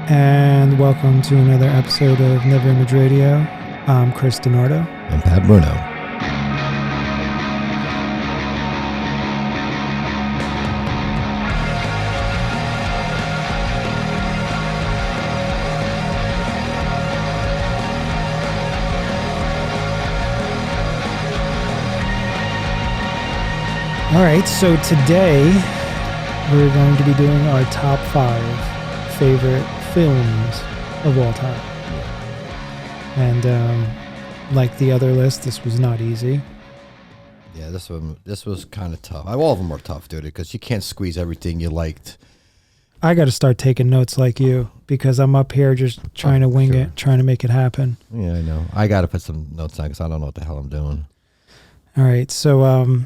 And welcome to another episode of NeverImage Radio. I'm Chris Dinardo. And Pat Bruno. All right, so today we're going to be doing our top 5 favorite films of all time. And like the other list, this was not easy. Yeah, this was kind of tough. All of them were tough, dude, because you can't squeeze everything you liked. I got to start taking notes like you because I'm up here just trying to wing it, trying to make it happen. Yeah, I know. I got to put some notes on because I don't know what the hell I'm doing. All right, so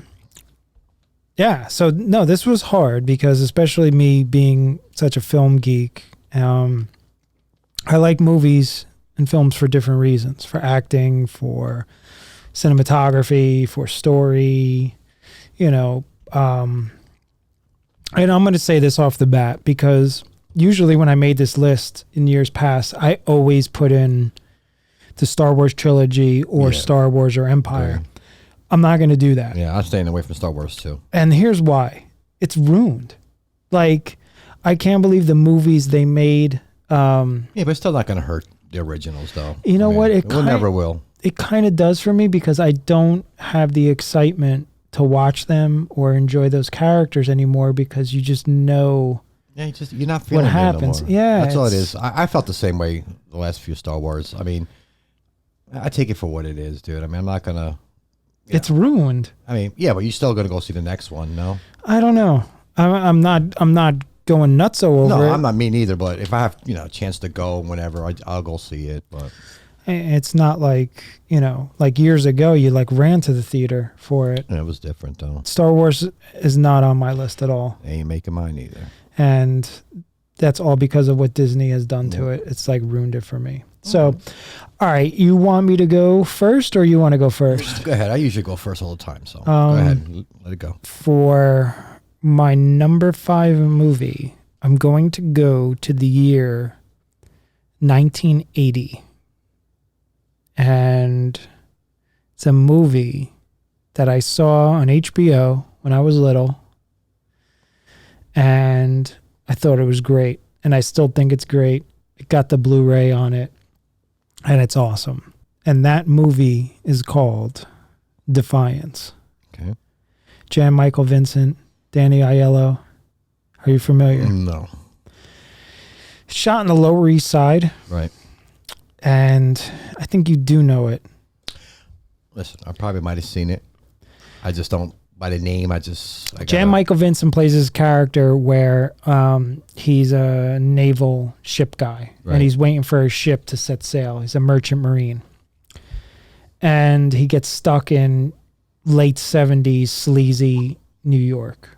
no, this was hard because especially me being such a film geek, I like movies and films for different reasons, for acting, for cinematography, for story, and I'm going to say this off the bat because usually when I made this list in years past, I always put in the Star Wars trilogy or Star Wars or Empire. Yeah. I'm not going to do that. Yeah, I'm staying away from Star Wars too. And here's why. It's ruined. Like, I can't believe the movies they made. Yeah, but it's still not going to hurt the originals, though. You know what? It never will. It kind of does for me because I don't have the excitement to watch them or enjoy those characters anymore because you just know. Yeah, you're not feeling what happens. No more. Yeah, that's all it is. I felt the same way the last few Star Wars. I mean, I take it for what it is, dude. I mean, I'm not gonna. It's ruined. I mean, yeah, but you're still gonna go see the next one, no? I don't know. I'm not going nutso over it. No, I'm not me neither. But if I have a chance to go whenever, I'll go see it. But it's not like like years ago you like ran to the theater for it. Yeah, it was different though. Star Wars is not on my list at all. Ain't making mine either. And that's all because of what Disney has done to it. It's like ruined it for me. So, all right, you want me to go first or you want to go first? Go ahead. I usually go first all the time. So go ahead. Let it go. For my number 5 movie, I'm going to go to the year 1980. And it's a movie that I saw on HBO when I was little. And I thought it was great. And I still think it's great. It got the Blu-ray on it. And it's awesome. And that movie is called Defiance. Okay. Jan Michael Vincent, Danny Aiello. Are you familiar? No. Shot in the Lower East Side. Right. And I think you do know it. Listen, I probably might have seen it. I just don't, by the name, Jan Michael Vincent plays his character where he's a naval ship guy. Right. And he's waiting for his ship to set sail. He's a merchant marine. And he gets stuck in late 70s sleazy New York.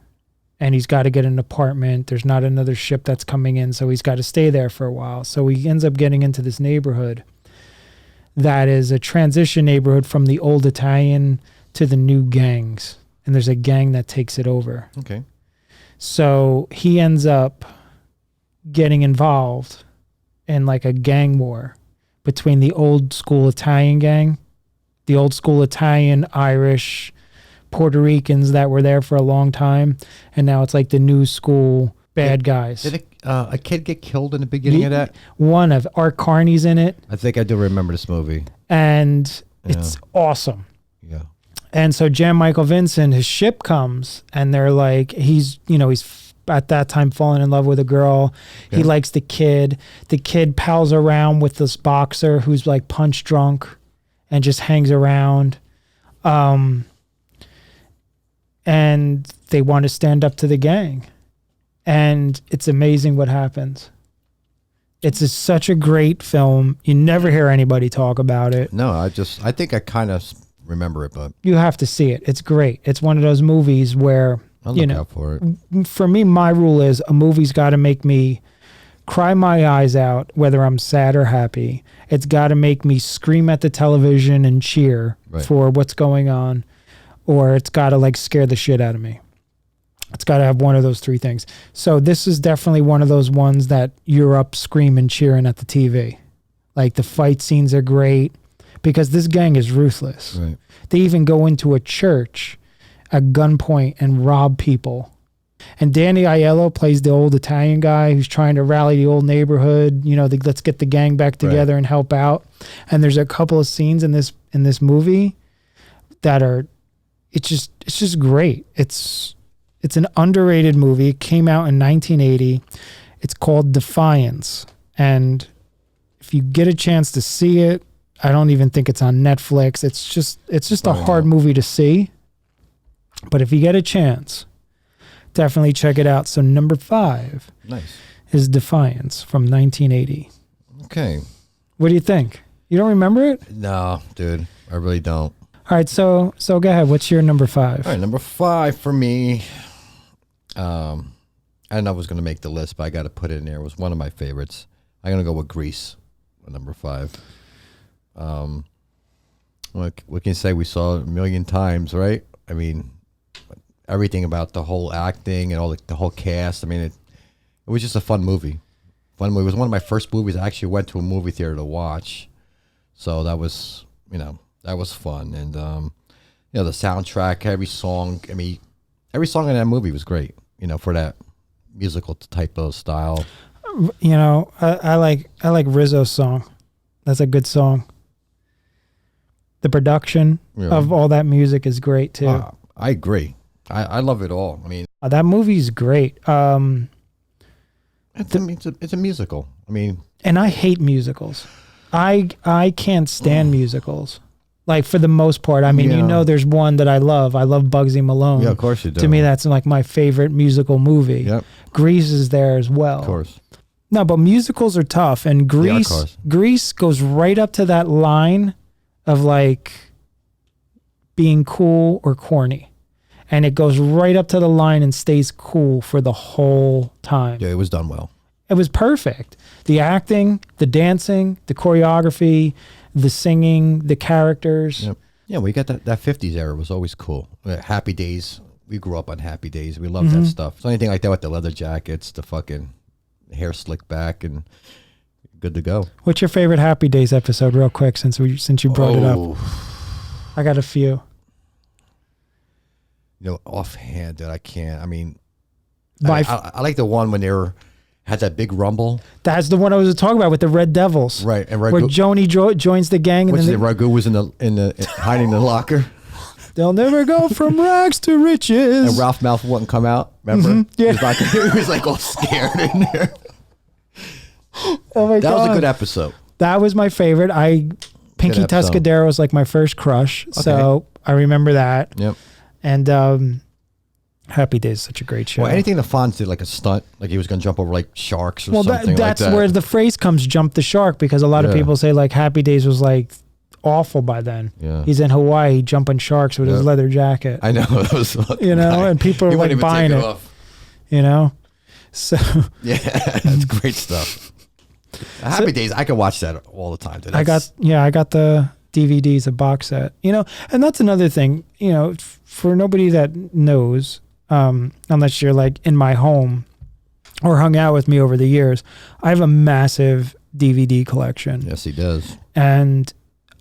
And he's got to get an apartment. There's not another ship that's coming in, so he's got to stay there for a while. So he ends up getting into this neighborhood that is a transition neighborhood from the old Italian to the new gangs. And there's a gang that takes it over. Okay. So he ends up getting involved in like a gang war between the old school Italian gang, the old school Italian, Irish, Puerto Ricans that were there for a long time, and now it's like the new school bad guys. Did a kid get killed in the beginning of that? One of Art Carney's in it. I think I do remember this movie. And it's awesome. Yeah. And so Jan Michael Vincent, his ship comes, and they're like, he's at that time falling in love with a girl. Yeah. He likes the kid. The kid pals around with this boxer who's like punch drunk and just hangs around. And they want to stand up to the gang. And it's amazing what happens. It's such a great film. You never hear anybody talk about it. No, I think I kind of remember it, but you have to see it. It's great. It's one of those movies where, I'll look out for it. For me, my rule is a movie's got to make me cry my eyes out, whether I'm sad or happy. It's got to make me scream at the television and cheer for what's going on, or it's got to like scare the shit out of me. It's got to have one of those three things. So this is definitely one of those ones that you're up screaming, cheering at the TV. Like the fight scenes are great because this gang is ruthless. Right. They even go into a church at gunpoint and rob people. And Danny Aiello plays the old Italian guy who's trying to rally the old neighborhood. You know, let's get the gang back together and help out. And there's a couple of scenes in this movie that are, it's just great. It's an underrated movie. It came out in 1980. It's called Defiance. And if you get a chance to see it, I don't even think it's on Netflix. It's just a hard movie to see. But if you get a chance, definitely check it out. So number 5 is Defiance from 1980. Okay. What do you think? You don't remember it? No, dude. I really don't. All right, so go ahead. What's your number 5? All right, number 5 for me. I didn't know I was going to make the list, but I got to put it in there. It was one of my favorites. I'm going to go with Grease, number 5. What can you say? We saw it a million times, right? I mean, everything about the whole acting and all the whole cast. I mean, it was just a fun movie. It was one of my first movies I actually went to a movie theater to watch. So that was, that was fun. And, the soundtrack, every song in that movie was great, for that musical type of style. I like Rizzo's song. That's a good song. The production of all that music is great too. I agree. I love it all. I mean, that movie's great. It's a musical. I mean, and I hate musicals. I can't stand musicals. Like for the most part. I mean, there's one that I love. I love Bugsy Malone. Yeah, of course you do. To me, that's like my favorite musical movie. Yep. Grease is there as well. Of course. No, but musicals are tough, and Grease goes right up to that line of like being cool or corny. And it goes right up to the line and stays cool for the whole time. Yeah, it was done well. It was perfect. The acting, the dancing, the choreography, the singing, the characters. Yep. Yeah, we got that 50s era was always cool. Happy Days. We grew up on Happy Days. We loved that stuff. So anything like that with the leather jackets, the fucking hair slicked back, and good to go. What's your favorite Happy Days episode, real quick, since you brought it up? I got a few. Offhand that I can't. I mean, I like the one when had that big rumble. That's the one I was talking about with the Red Devils, right? And where Joni joins the gang, and then Ragu was in the hiding in the locker. They'll never go from rags to riches. And Ralph Malph wouldn't come out. Remember? Yeah, he was like all scared in there. Oh my God, that was a good episode. That was my favorite. Pinky Tuscadero was like my first crush, so I remember that. Yep. And Happy Days is such a great show. Well, anything the Fonz did, like a stunt, like he was going to jump over like sharks or something that's like that. where the phrase comes, jump the shark, because a lot of people say like Happy Days was like awful by then. Yeah. He's in Hawaii jumping sharks with his leather jacket. I know. That was and people are like buying it. So yeah, that's great stuff. Happy Days, I can watch that all the time. Dude. I got the DVDs, a box set, and that's another thing, for nobody that knows, unless you're like in my home or hung out with me over the years, I have a massive DVD collection. Yes, he does. And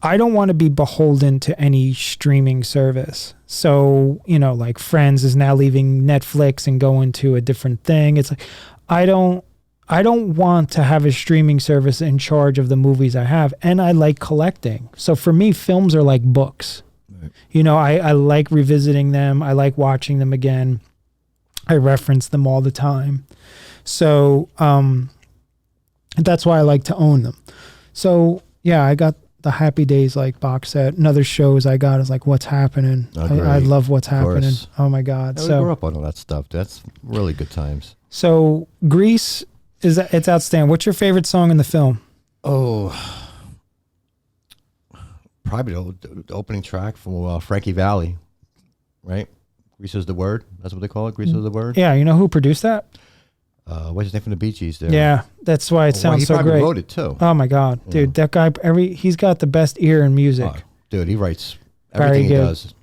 I don't want to be beholden to any streaming service. So, like Friends is now leaving Netflix and going to a different thing. It's like, I don't want to have a streaming service in charge of the movies I have. And I like collecting. So for me, films are like books. Right. I like revisiting them. I like watching them again. I reference them all the time. So that's why I like to own them. So yeah, I got the Happy Days like box set. And other shows I got is like What's Happening. I love What's Happening. Oh my God. Yeah, we grew up on all that stuff. That's really good times. So Grease, it's outstanding. What's your favorite song in the film? Oh, probably the opening track from Frankie Valli, right? Grease is the Word. That's what they call it. Grease is the Word. Yeah, you know who produced that? What's his name from the Bee Gees there? Yeah, that's why it sounds so great. He wrote it too. Oh my God, dude, that guy! He's got the best ear in music. Dude, he writes everything he does.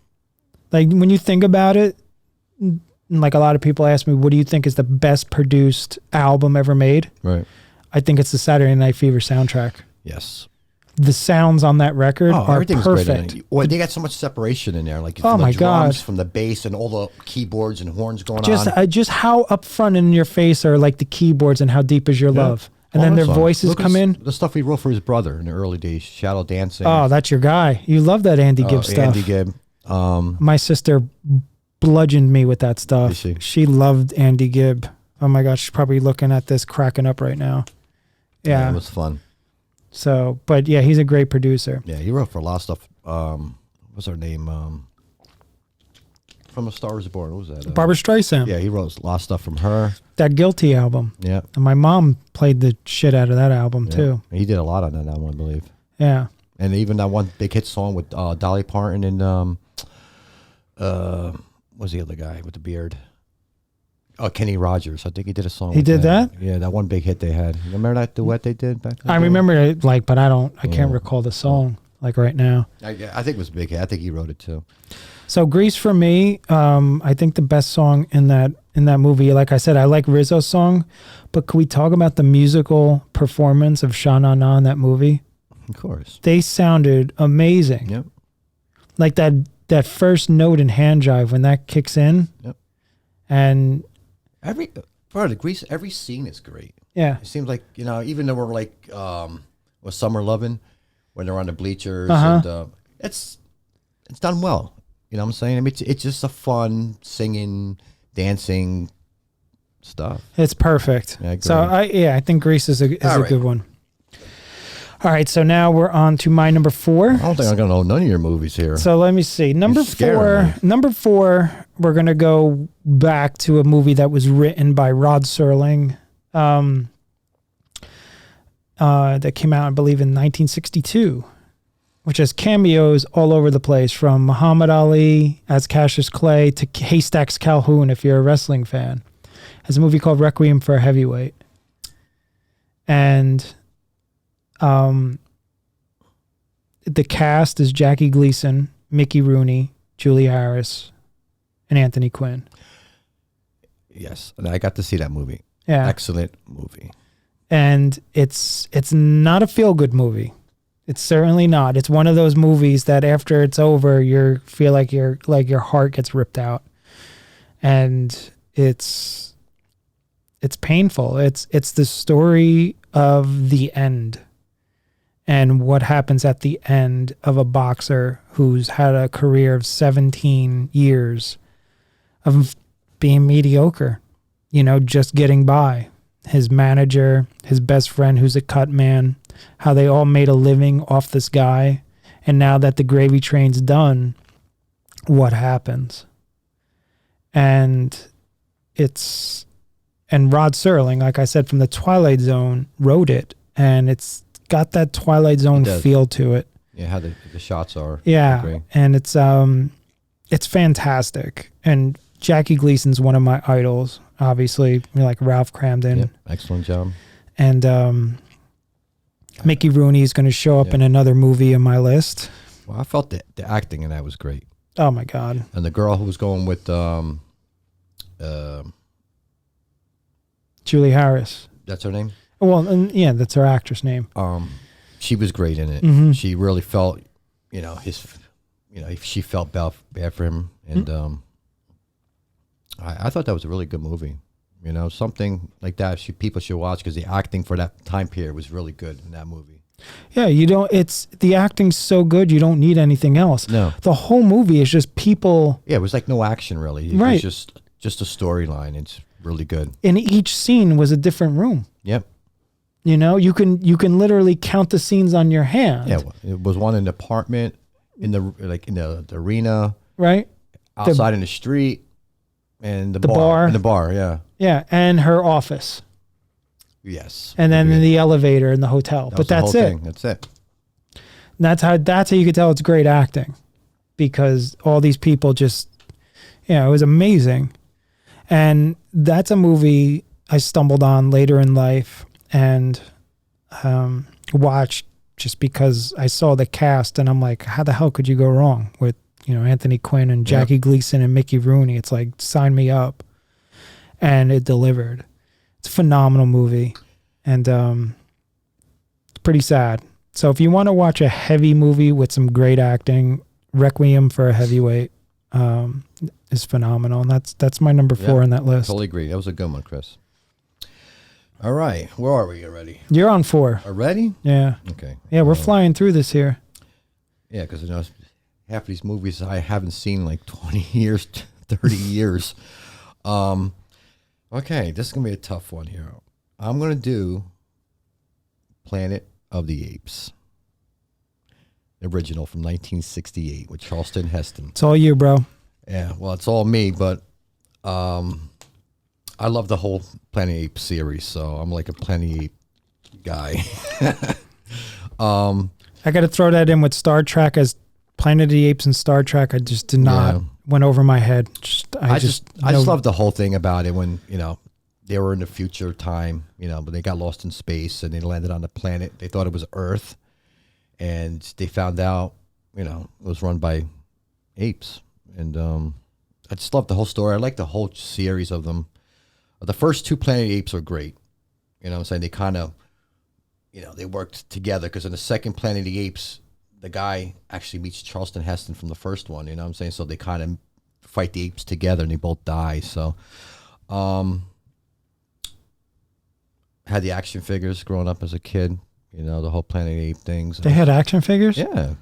Like when you think about it, like a lot of people ask me, what do you think is the best produced album ever made? Right. I think it's the Saturday Night Fever soundtrack. Yes. The sounds on that record are perfect. Well, they got so much separation in there, like oh from my the drums, God. from the bass, and all the keyboards and horns going on. Just how upfront in your face are like the keyboards and how deep is your love, and then their voices come in. The stuff he wrote for his brother in the early days, Shadow Dancing. Oh, that's your guy. You love that Andy Gibb stuff. Andy Gibb. My sister bludgeoned me with that stuff. She loved Andy Gibb. Oh my gosh, she's probably looking at this cracking up right now. Yeah, it was fun. So, but yeah, he's a great producer. Yeah, he wrote for a lot of stuff. What's her name? From A Star Is Born. What was that? Barbra Streisand. Yeah, he wrote a lot of stuff from her. That Guilty album. Yeah. And my mom played the shit out of that album too. He did a lot on that album, I believe. Yeah. And even that one big hit song with Dolly Parton and what's the other guy with the beard? Oh, Kenny Rogers. I think he did a song. He did that? Yeah, that one big hit they had. Remember that duet they did back then? I remember it, like, but I can't recall the song like right now. I think it was a big hit. I think he wrote it too. So Grease for me, I think the best song in that movie, like I said, I like Rizzo's song, but could we talk about the musical performance of Sha Na Na in that movie? Of course. They sounded amazing. Yep. Like that first note in Hand Jive when that kicks in. Yep. And every scene is great. Yeah. It seems like, even though we're like with Summer Lovin', when they're on the bleachers, and it's done well. You know what I'm saying? I mean, it's just a fun singing, dancing stuff. It's perfect. Yeah, so I think Grease is a good one. All right, so now we're on to my number 4. I don't think I'm gonna know none of your movies here. So let me see. Number 4, we're gonna go back to a movie that was written by Rod Serling. That came out, I believe, in 1962, which has cameos all over the place, from Muhammad Ali as Cassius Clay to Haystacks Calhoun, if you're a wrestling fan. It's a movie called Requiem for a Heavyweight. And the cast is Jackie Gleason, Mickey Rooney, Julie Harris, and Anthony Quinn. Yes, and I got to see that movie. Yeah. Excellent movie. And it's not a feel-good movie. It's certainly not. It's one of those movies that after it's over, you feel like your heart gets ripped out. And it's painful. It's the story of the end and what happens at the end of a boxer who's had a career of 17 years of being mediocre, just getting by. His manager, his best friend who's a cut man, how they all made a living off this guy. And now that the gravy train's done, what happens? And Rod Serling, like I said, from the Twilight Zone, wrote it, and it's got that Twilight Zone feel to it. Yeah, how the shots are. Yeah, and it's fantastic. And Jackie Gleason's one of my idols, obviously, like Ralph Cramden. Yep, excellent job. And Mickey Rooney is going to show up in another movie on my list. Well, I felt the acting in that was great. Oh my God! And the girl who was going with Julie Harris. That's her name? Well, and yeah, that's her actress name. She was great in it. Mm-hmm. She really felt, she felt bad for him, and I thought that was a really good movie. Something like that people should watch, because the acting for that time period was really good in that movie. Yeah, the acting's so good, you don't need anything else. No. The whole movie is just people. Yeah, it was like no action really. It was just a storyline. It's really good. And each scene was a different room. Yep. You can literally count the scenes on your hand. Yeah, it was one in the apartment, in the arena, right? Outside in the street, and the bar. In the bar, yeah. Yeah, and her office. Yes. And then in the elevator in the hotel. But that's it. That's it. That's how you could tell it's great acting, because all these people just, it was amazing. And that's a movie I stumbled on later in life and watched just because I saw the cast, and I'm like, how the hell could you go wrong with Anthony Quinn and Jackie Gleason and Mickey Rooney. It's like, sign me up. And it delivered. It's a phenomenal movie. And it's pretty sad. So if you want to watch a heavy movie with some great acting, Requiem for a Heavyweight is phenomenal. And that's my number 4 on that list. Totally agree. That was a good one, Chris. All right. Where are we already? You're on 4. Already? Yeah. Okay. Yeah, we're flying through this here. Yeah, because half of these movies I haven't seen in like 20 years, 30 years. Okay, this is going to be a tough one here. I'm going to do Planet of the Apes. Original from 1968 with Charlton Heston. It's all you, bro. Yeah, well, it's all me, but I love the whole Planet of the Apes series, so I'm like a Planet of the Apes guy. I got to throw that in with Star Trek as Planet of the Apes and Star Trek. I just did not went over my head. I just love the whole thing about it when they were in the future time, but they got lost in space and they landed on the planet. They thought it was Earth, and they found out it was run by apes. And I just love the whole story. I like the whole series of them. The first 2 Planet of the Apes are great. You know what I'm saying? They kind of, they worked together, because in the second Planet of the Apes, the guy actually meets Charlton Heston from the first one. You know what I'm saying? So they kind of fight the apes together and they both die. So had the action figures growing up as a kid, the whole Planet of the Apes things. They had action figures? Yeah.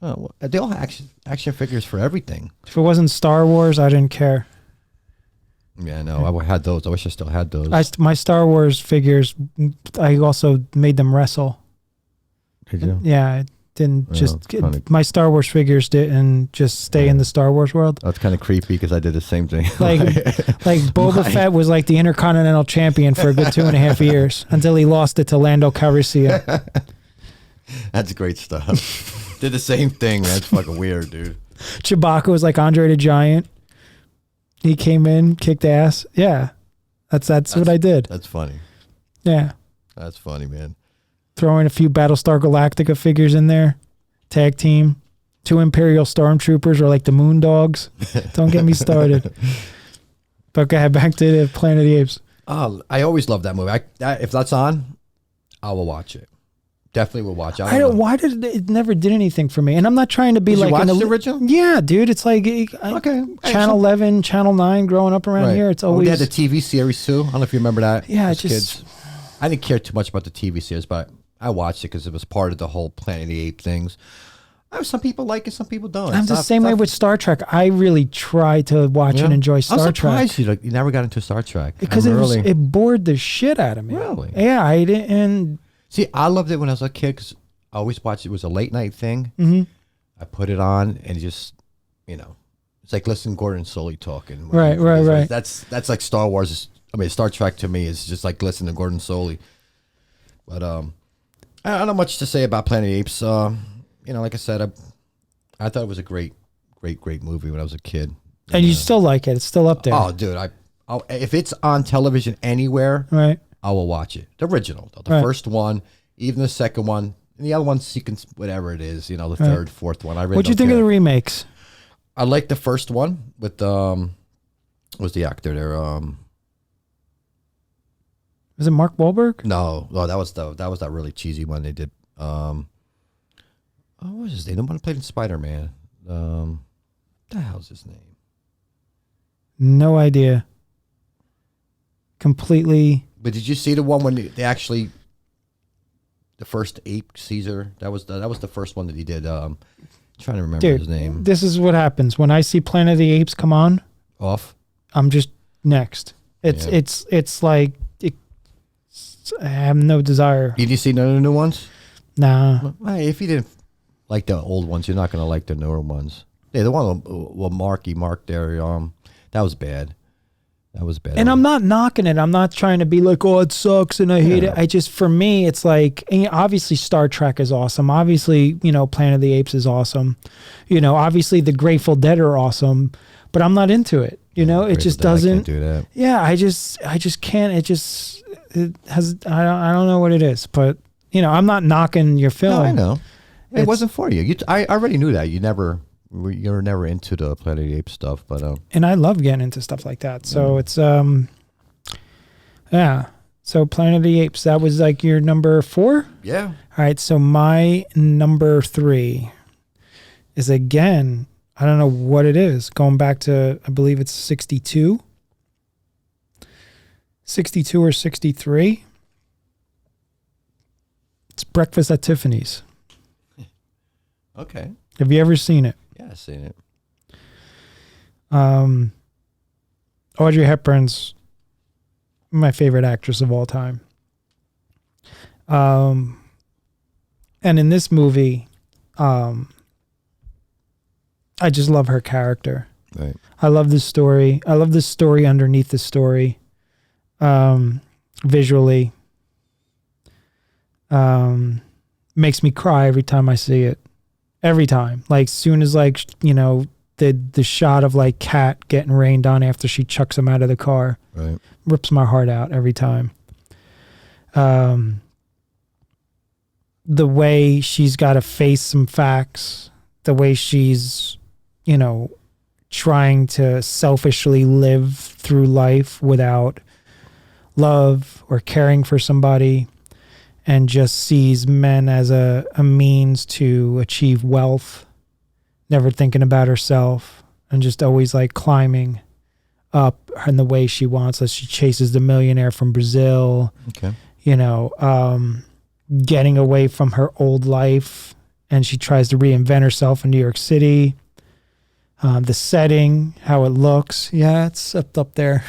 Oh, they all have action figures for everything. If it wasn't Star Wars, I didn't care. Yeah, no, I had those. I wish I still had those. My Star Wars figures, I also made them wrestle. Did you? Yeah, it didn't my Star Wars figures didn't just stay in the Star Wars world. That's kind of creepy, because I did the same thing. Like Boba Fett was like the Intercontinental Champion for a good 2.5 years until he lost it to Lando Calrissian. That's great stuff. Did the same thing. That's fucking weird, dude. Chewbacca was like Andre the Giant. He came in, kicked ass. Yeah, that's what I did. That's funny. Yeah, that's funny, man. Throwing a few Battlestar Galactica figures in there. Tag team. 2 Imperial Stormtroopers are like the Moon Dogs. Don't get me started. But go ahead, back to the Planet of the Apes. Oh, I always love that movie. If that's on, I will watch it. Definitely will watch it. Why did it never did anything for me? And I'm not trying to be like you watch the original? Yeah, dude. It's like Channel 11, Channel 9. Growing up around here, it's always they had the TV series too. I don't know if you remember that. Yeah, kids. I didn't care too much about the TV series, but I watched it because it was part of the whole Planet of the Apes things. Some people like it, some people don't. I'm the same way with Star Trek. I really try to watch and enjoy Star Trek. I'm surprised you never got into Star Trek. Because it bored the shit out of me. Really? Yeah, I didn't. See, I loved it when I was a kid because I always watched it. It was a late night thing. Mm-hmm. I put it on and just, it's like listening to Gordon Soley talking. Right. That's like Star Wars. Star Trek to me is just like listening to Gordon Soley. But I don't know much to say about Planet of the Apes. Like I said, I thought it was a great movie when I was a kid. And you still like it? It's still up there. Oh, dude, if it's on television anywhere, right, I will watch it. The original, the first one, even the second one, and the other one, sequence, whatever it is, the third, fourth one. What'd you think of the remakes? I liked the first one with was the actor there? Was it Mark Wahlberg? No, that was that really cheesy one they did. What was his name? The one who played in Spider-Man. What the hell's his name? No idea. Completely. But did you see the one when they actually, the first ape Caesar? That was the first one that he did. I'm trying to remember his name. This is what happens when I see Planet of the Apes come on. Off. I'm just next. It's like I have no desire. Did you see none of the new ones? Nah. If you didn't like the old ones, you're not gonna like the newer ones. Yeah, the one with Mark there. That was bad. That was bad. And I'm not knocking it. I'm not trying to be like, oh, it sucks and I hate it. For me, it's like, obviously Star Trek is awesome. Obviously, Planet of the Apes is awesome. Obviously the Grateful Dead are awesome, but I'm not into it. It just doesn't. I can't do that. Yeah, I just can't. It has. I don't know what it is, but I'm not knocking your film. No, I know. It wasn't for you. I already knew that. You never You're never into the Planet of the Apes stuff, but and I love getting into stuff like that. So it's yeah. So Planet of the Apes, that was like your number 4? Yeah. All right, so my number 3 is, again, I don't know what it is, going back to, I believe it's 62 or 63. It's Breakfast at Tiffany's. Okay. Have you ever seen it? Yeah, I've seen it. Audrey Hepburn's my favorite actress of all time. And in this movie, I just love her character. Right. I love this story. I love the story underneath the story. Visually. Makes me cry every time I see it. Every time. Like, soon as, like, you know, the shot of, like, Kat getting rained on after she chucks him out of the car. Right. Rips my heart out every time. The way she's got to face some facts, the way she's, you know, trying to selfishly live through life without love or caring for somebody, and just sees men as a means to achieve wealth, never thinking about herself, and just always like climbing up in the way she wants. As she chases the millionaire from Brazil, Okay. you know, getting away from her old life, and she tries to reinvent herself in New York City. The setting, how it looks, yeah, it's up there.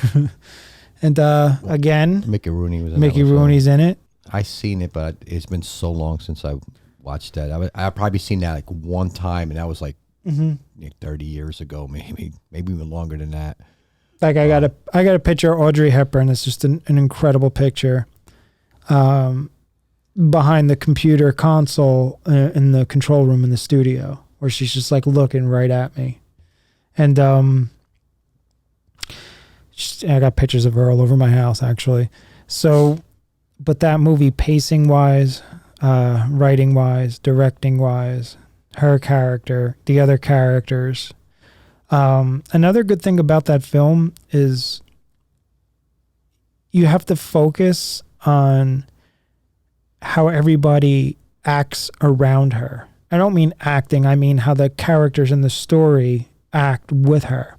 And again, Mickey Rooney was in Mickey that one, so Rooney's in it. I seen it, but it's been so long since I watched that. I've probably seen that like one time, and that was like 30 years ago, maybe even longer than that. Like I got a picture of Audrey Hepburn. It's just an incredible picture. Behind the computer console in the control room in the studio, where she's just like looking right at me. And I got pictures of her all over my house, actually. So, but that movie, pacing wise, writing wise, directing wise, her character, the other characters. Another good thing about that film is you have to focus on how everybody acts around her. I don't mean acting, I mean how the characters in the story act with her.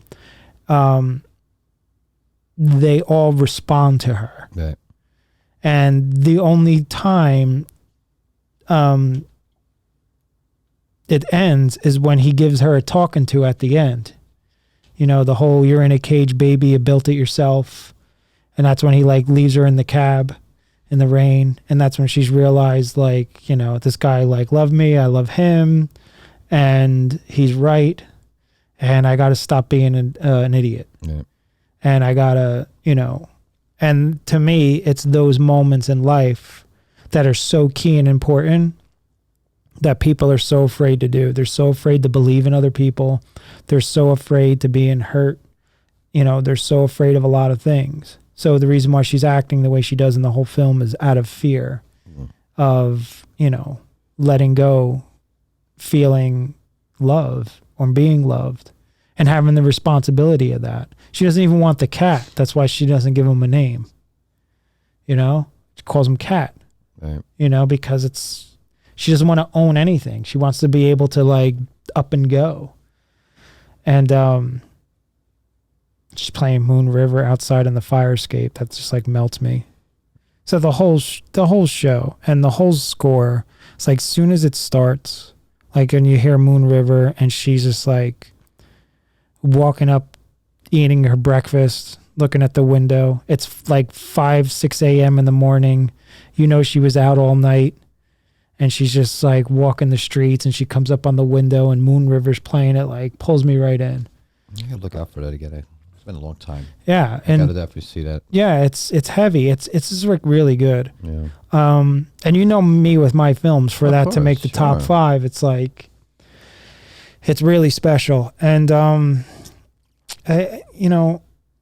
They all respond to her. Right. And the only time it ends is when he gives her a talking to at the end. You know, the whole "you're in a cage, baby, you built it yourself." And that's when he like leaves her in the cab in the rain. And that's when she's realized, like, you know, this guy like loved me, I love him, and he's right. And I got to stop being an idiot. Yeah. And I got to, you know, and to me, it's those moments in life that are so key and important that people are so afraid to do. They're so afraid to believe in other people. They're so afraid to being hurt. You know, they're so afraid of a lot of things. So the reason why she's acting the way she does in the whole film is out of fear of, you know, letting go, feeling love or being loved, and having the responsibility of that. She doesn't even want the cat. That's why she doesn't give him a name. You know, she calls him Cat. Right. You know, because she doesn't want to own anything. She wants to be able to like up and go. And she's playing Moon River outside in the fire escape. That just like melts me. So the whole show and the whole score, it's like as soon as it starts, like when you hear Moon River and she's just like walking up, eating her breakfast, looking at the window. It's like 5-6 a.m. in the morning. You know, she was out all night, and she's just like walking the streets, and she comes up on the window and Moon River's playing. It like pulls me right in. I gotta look out for that again. It's been a long time. Yeah. I gotta definitely see that. Yeah, it's heavy. It's just like really good. Yeah. And you know me with my films, for that to make the top 5, it's like, it's really special. And, you know,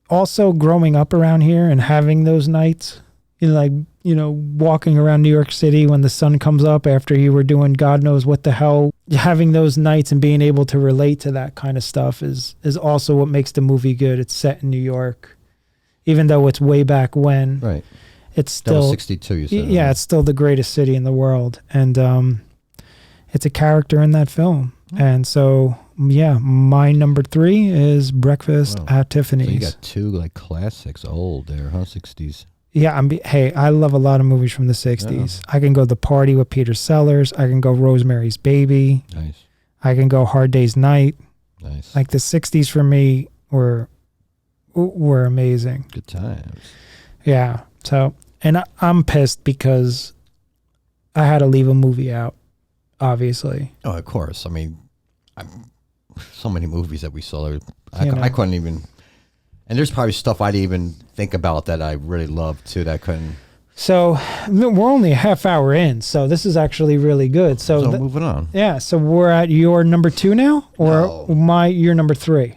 also growing up around here and having those nights, you know, like walking around New York City when the sun comes up after you were doing God knows what the hell, having those nights and being able to relate to that kind of stuff is also what makes the movie good. It's set in New York, even though it's way back when. Right. It's still 62. You said. Yeah, it's still the greatest city in the world, and it's a character in that film. And so, yeah, my number 3 is Breakfast at Tiffany's. So you got 2 like classics, old there, huh? 60s. Yeah, hey, I love a lot of movies from the 60s. Yeah. I can go The Party with Peter Sellers. I can go Rosemary's Baby. Nice. I can go Hard Day's Night. Nice. Like the 60s for me were amazing. Good times. Yeah. So, and I'm pissed because I had to leave a movie out, obviously. Oh, of course. I mean, so many movies that we saw. I couldn't even... And there's probably stuff I didn't even think about that I really loved too that I couldn't. So we're only a half hour in, so this is actually really good. So moving on. Yeah, so we're at your number 2 now, or your number 3.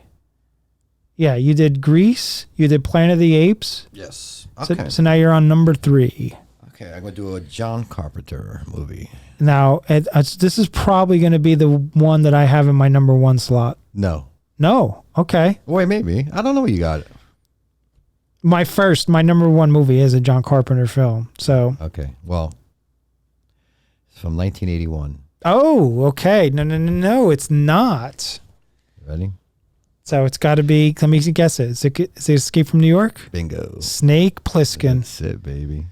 Yeah, you did Grease, you did Planet of the Apes. Yes. Okay. So now you're on number 3. Okay, I'm gonna do a John Carpenter movie. Now this is probably going to be the one that I have in my number 1 slot. No. Okay. Wait, maybe. I don't know what you got. My number 1 movie is a John Carpenter film. So. Okay. Well, it's from 1981. Oh, okay. No, it's not. Ready? So it's got to be, let me guess it. Is it Escape from New York? Bingo. Snake Plissken. That's it, baby.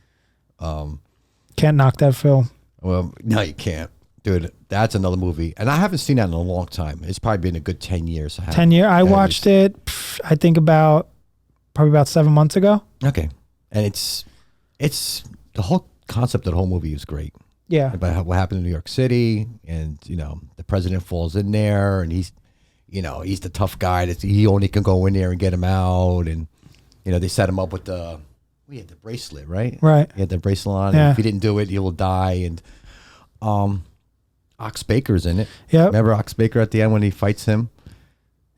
Can't knock that film. Well, no, you can't. Dude, that's another movie. And I haven't seen that in a long time. It's probably been a good 10 years. 10 years? I watched it, I think probably about 7 months ago. Okay. And it's the whole concept of the whole movie is great. Yeah. About what happened in New York City. And, the president falls in there and he's the tough guy. He only can go in there and get him out. And, they set him up with the bracelet, right? Right. He had the bracelet on. Yeah. And if he didn't do it, he will die. And, Ox Baker's in it. Yeah. Remember Ox Baker at the end when he fights him?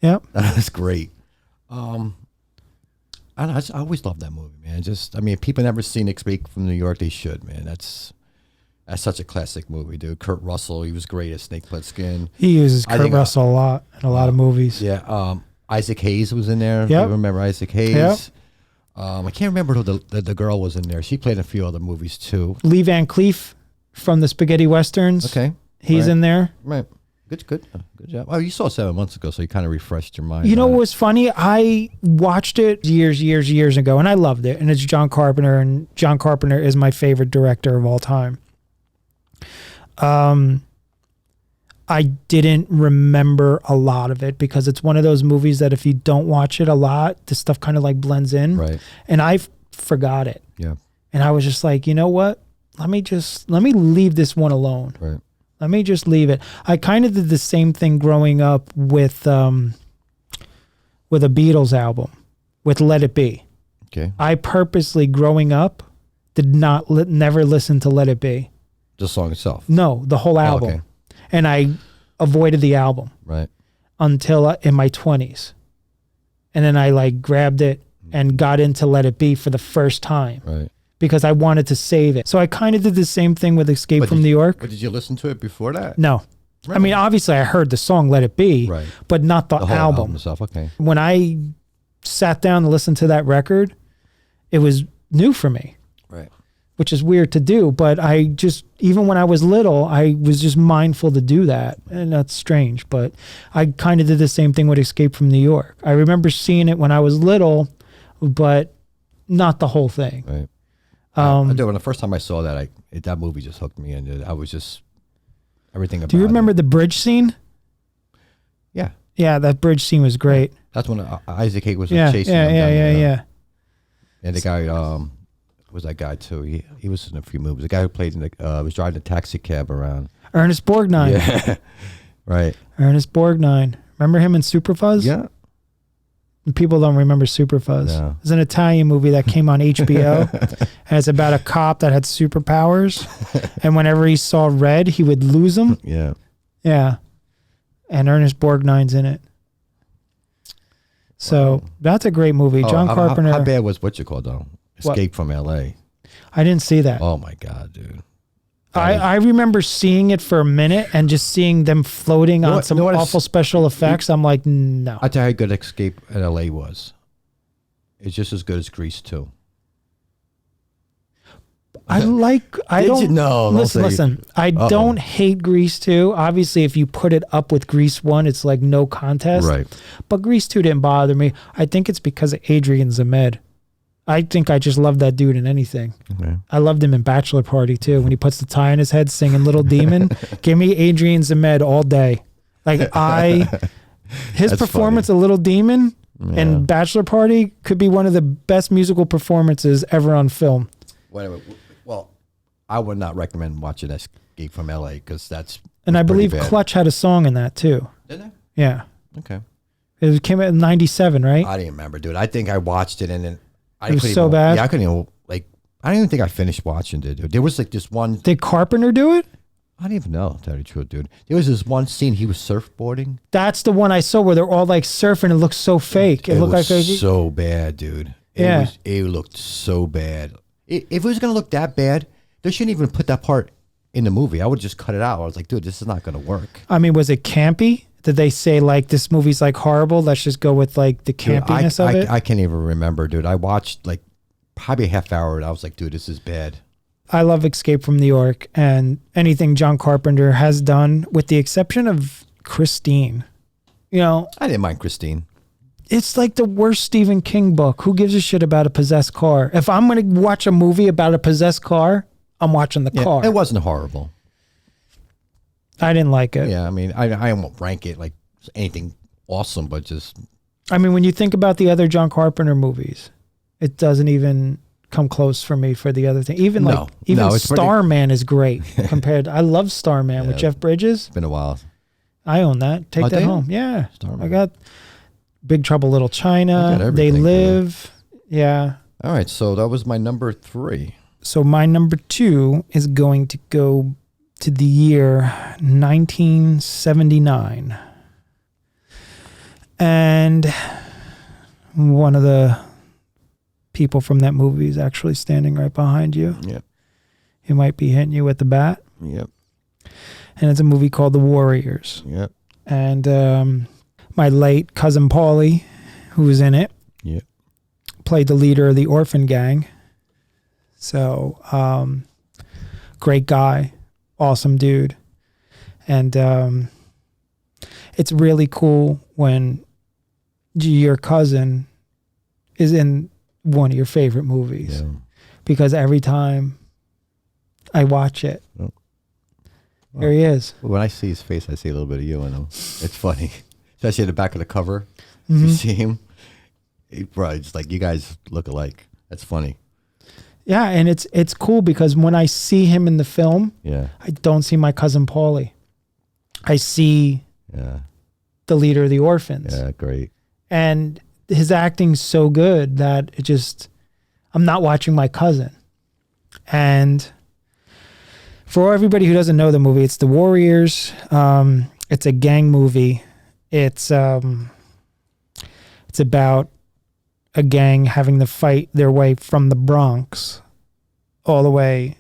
Yep. That's great. I always love that movie, man. If people never seen Escape from New York, they should, man. That's such a classic movie, dude. Kurt Russell, he was great as Snake Plissken. He uses Kurt Russell a lot in a lot of movies. Yeah. Isaac Hayes was in there. Yep. You remember Isaac Hayes? Yep. I can't remember who the girl was in there. She played in a few other movies too. Lee Van Cleef from the Spaghetti Westerns. Okay. He's in there. Right. Good job. Oh, you saw it 7 months ago, so you kind of refreshed your mind. You know what was funny? I watched it years ago, and I loved it. And it's John Carpenter, and John Carpenter is my favorite director of all time. I didn't remember a lot of it because it's one of those movies that if you don't watch it a lot, this stuff kind of like blends in. Right. And I forgot it. Yeah. And I was just like, you know what? Let me leave this one alone. Right. Let me just leave it. I kind of did the same thing growing up with a Beatles album, with Let It Be. Okay. I purposely, growing up, never listen to Let It Be. The song itself? No, the whole album. Okay. And I avoided the album. Right. Until in my 20s. And then I grabbed it and got into Let It Be for the first time. Right. Because I wanted to save it. So I kind of did the same thing with Escape from New York. But did you listen to it before that? No. Really? I mean, obviously I heard the song Let It Be, right, but not the whole album itself. Okay. When I sat down to listen to that record, it was new for me. Right. Which is weird to do, but even when I was little, I was just mindful to do that. And that's strange, but I kind of did the same thing with Escape from New York. I remember seeing it when I was little, but not the whole thing. Right. I do. When the first time I saw that, that movie just hooked me in. I was just everything about it. Do you remember the bridge scene? Yeah. Yeah, that bridge scene was great. That's when Isaac Hayes was chasing him. Yeah. And the guy was that guy too. He was in a few movies. The guy who played was driving a taxi cab around. Ernest Borgnine. Yeah. Right. Ernest Borgnine. Remember him in Superfuzz? Yeah. People don't remember Superfuzz. No. It's an Italian movie that came on HBO. And it's about a cop that had superpowers. And whenever he saw red, he would lose them. Yeah. Yeah. And Ernest Borgnine's in it. So that's a great movie. John Carpenter. How bad was what you call though? Escape from L.A.? I didn't see that. Oh my God, dude. I remember seeing it for a minute and just seeing them floating on some awful special effects. I'm like, no. I'll tell you how good Escape at LA was. It's just as good as Grease 2. Listen, I don't hate Grease 2. Obviously, if you put it up with Grease 1, it's like no contest. Right. But Grease 2 didn't bother me. I think it's because of Adrian Zemed. I think I just love that dude in anything. Okay. I loved him in Bachelor Party too. When he puts the tie in his head singing Little Demon. Give me Adrian Zemed all day. Like his That's performance funny. Of Little Demon and Bachelor Party could be one of the best musical performances ever on film. Well, I would not recommend watching Escape from LA because that's And I believe bad. Clutch had a song in that too. Did they? Yeah. Okay. It came out in 97, right? I didn't remember, dude. I think I watched it and then it was so bad. Yeah, I couldn't even I don't even think I finished watching it, dude. There was like this one. Did Carpenter do it? I don't even know, to tell you the truth, dude. There was this one scene he was surfboarding. That's the one I saw where they're all like surfing. It looked so fake. It looked was like so bad, dude. It looked so bad. If it was gonna look that bad, they shouldn't even put that part in the movie. I would just cut it out. I was like, dude, this is not gonna work. I mean, was it campy? Did they say like this movie's like horrible? Let's just go with like the campiness of it. I can't even remember, dude. I watched like probably a half hour and I was like, dude, this is bad. I love Escape from New York and anything John Carpenter has done, with the exception of Christine. You know, I didn't mind Christine. It's like the worst Stephen King book. Who gives a shit about a possessed car? If I'm going to watch a movie about a possessed car, I'm watching the car. It wasn't horrible. I didn't like it. Yeah, I mean, I won't rank it like anything awesome, but just... I mean, when you think about the other John Carpenter movies, it doesn't even come close for me for the other thing. Even Starman is great compared. I love Starman with Jeff Bridges. It's been a while. I own that. Take that home. Yeah. Starman. I got Big Trouble Little China. They Live. Yeah. All right. So that was my number 3. So my number 2 is going to go to the year 1979. And one of the people from that movie is actually standing right behind you. Yep. He might be hitting you with the bat. Yep. And it's a movie called The Warriors. Yep. And my late cousin Paulie, who was in it, played the leader of the orphan gang. So, great guy, awesome dude. And it's really cool when your cousin is in one of your favorite movies, because every time I watch it, there he is. When I see his face, I see a little bit of you in him. It's funny, especially at the back of the cover. You see him, it's like you guys look alike. That's funny. Yeah, and it's cool because when I see him in the film, I don't see my cousin Paulie. I see the leader of the orphans. Yeah, great. And his acting's so good that it just, I'm not watching my cousin. And for everybody who doesn't know the movie, it's The Warriors. It's a gang movie. It's about a gang having to fight their way from the Bronx all the way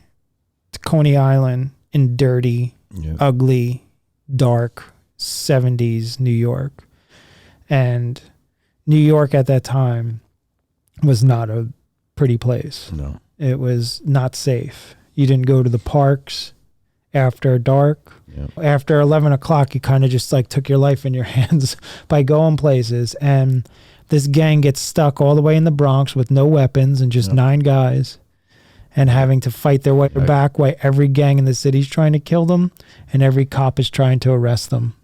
to Coney Island in dirty, ugly, dark 70s New York. And New York at that time was not a pretty place. No. It was not safe. You didn't go to the parks after dark. Yep. After 11 o'clock, you kind of just like took your life in your hands by going places. And this gang gets stuck all the way in the Bronx with no weapons and just 9 guys, and having to fight their way back while every gang in the city's trying to kill them and every cop is trying to arrest them.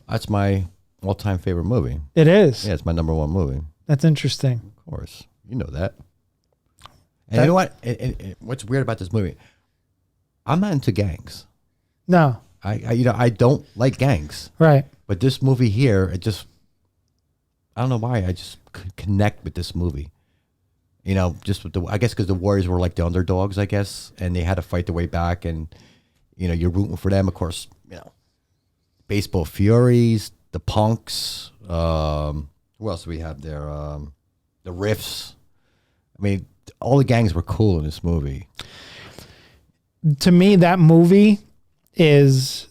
That's my all-time favorite movie. It is? Yeah, it's my number 1 movie. That's interesting. Of course. You know that. And you know what? What's weird about this movie? I'm not into gangs. No. I don't like gangs. Right. But this movie here, I don't know why, I just could connect with this movie. You know, just with I guess because the Warriors were like the underdogs, I guess, and they had to fight their way back, and you know, you're rooting for them. Of course, you know, Baseball Furies, the Punks. Who else do we have there? The Riffs. I mean, all the gangs were cool in this movie. To me, that movie is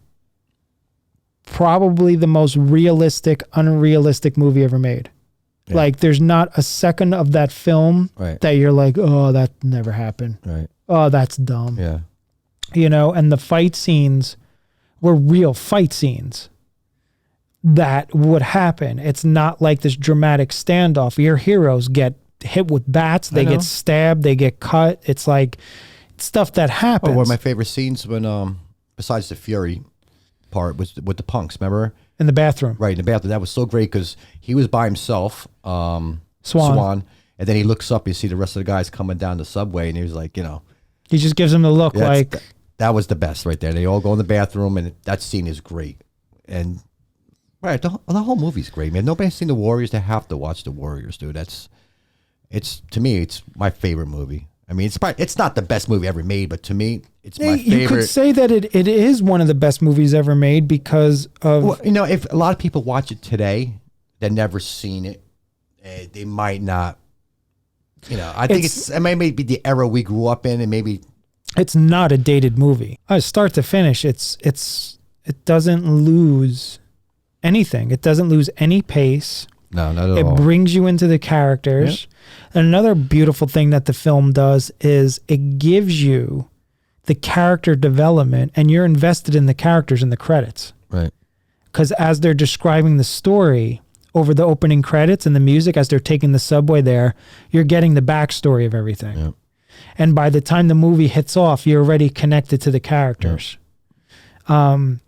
probably the most realistic, unrealistic movie ever made. Yeah. Like, there's not a second of that film that you're like, oh, that never happened. Right. Oh, that's dumb. Yeah. You know, and the fight scenes were real fight scenes that would happen. It's not like this dramatic standoff. Your heroes get hit with bats, they get stabbed, they get cut. It's like stuff that happens. Oh, one of my favorite scenes when, besides the Fury part, was with the punks, remember? In the bathroom. Right, in the bathroom. That was so great because he was by himself, Swan, and then he looks up, you see the rest of the guys coming down the subway, and he was like, you know. He just gives him the look like. That was the best right there. They all go in the bathroom, and that scene is great. And, right, the whole movie's great, man. Nobody's seen The Warriors. They have to watch The Warriors, dude. To me, it's my favorite movie. I mean, it's not the best movie ever made, but to me, it's my favorite. You could say that it is one of the best movies ever made because of... Well, you know, if a lot of people watch it today that never seen it, they might not, you know, I think it may be the era we grew up in, and maybe... It's not a dated movie. Start to finish, it doesn't lose anything. It doesn't lose any pace. No, not at all. It brings you into the characters. Yep. Another beautiful thing that the film does is it gives you the character development, and you're invested in the characters in the credits. Right. Because as they're describing the story over the opening credits and the music, as they're taking the subway there, you're getting the backstory of everything. Yep. And by the time the movie hits off, you're already connected to the characters. Yep.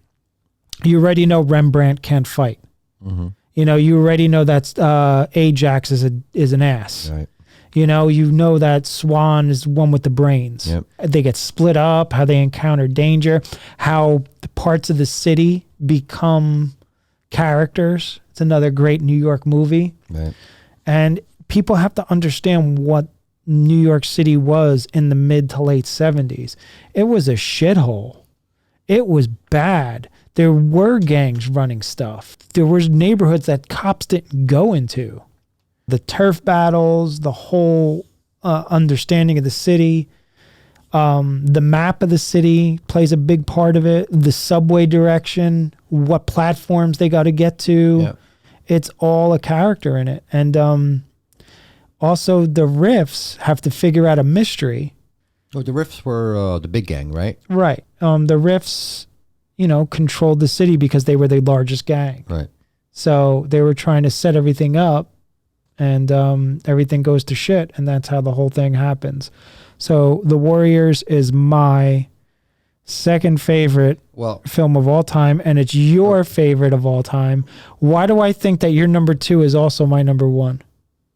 You already know Rembrandt can't fight. Mm-hmm. You know, you already know that Ajax is an ass. Right. You know that Swan is one with the brains. Yep. They get split up, how they encounter danger, how the parts of the city become characters. It's another great New York movie. Right. And people have to understand what New York City was in the mid to late 70s. It was a shithole. It was bad. There were gangs running stuff. There was neighborhoods that cops didn't go into. The turf battles, the whole understanding of the city, the map of the city plays a big part of it. The subway direction, what platforms they got to get to. Yeah. It's all a character in it. And also the riffs have to figure out a mystery. Oh, the riffs were the big gang, right? Right. The riffs, controlled the city because they were the largest gang. Right. So they were trying to set everything up, and everything goes to shit, and that's how the whole thing happens. So The Warriors is my second favorite film of all time, and it's your favorite of all time. Why do I think that your number 2 is also my number 1?